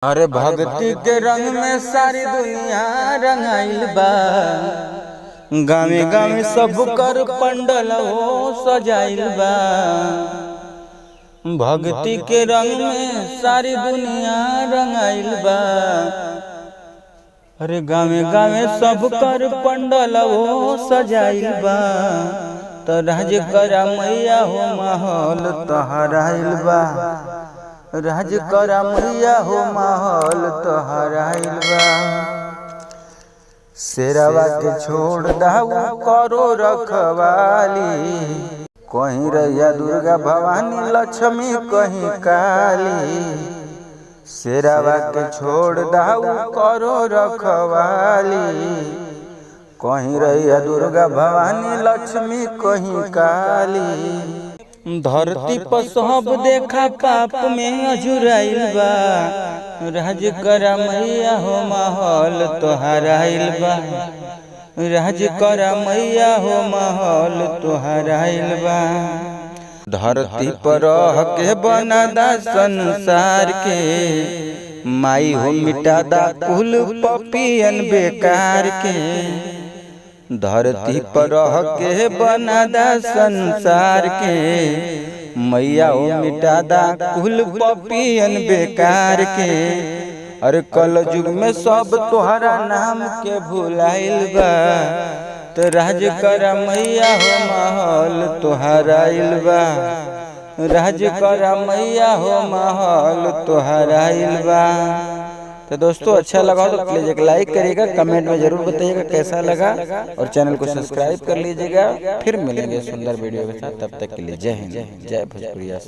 अरे भक्ति के रंग में सारी दुनिया रंगाइल बा। गावे गावे सब कर पंडल हो सजाइल बा। भक्ति के रंग में सारी दुनिया रंगाइल बा। अरे गावे गावे सब कर पंडल हो सजाइल बा। तो राज करा मैया हो माहौल तोहराइल बा। राज करा मैया हो माहौल तोहराइल बा। शेरवा के छोड़ दाऊ करो रखवाली। कहीं रैया दुर्गा भवानी लक्ष्मी कहीं काली। शेरवा के छोड़ दाऊ करो रखवाली। कहीं रैया दुर्गा भवानी लक्ष्मी कहीं काली। धरती पर सब देखा पाप में अजुराइल बा। राज करा मैया हो माहौल तोहराइल बा। राज करा मैया हो माहौल तोहराइल बा। धरती पर रह के बनादा संसार के। माई हो मिटादा कुल पपियन बेकार के। धरती पर रह के बनादा संसार के। मैया हो मिटादा कुल पपियन बेकार के। अरे कल युग में सब तोहरा नाम के भुलाइल बा। तो राज करा मैया हो माहौल तोहराइल बा। राज करा मैया हो माहौल तोहराइल बा। तो दोस्तों अच्छा लगा तो प्लीज एक लाइक करिएगा, कमेंट में जरूर बताइएगा कैसा लगा और चैनल को सब्सक्राइब कर लीजिएगा। फिर मिलेंगे सुंदर वीडियो के साथ, तब तक के लिए जय हिंद जय भोजपुरिया।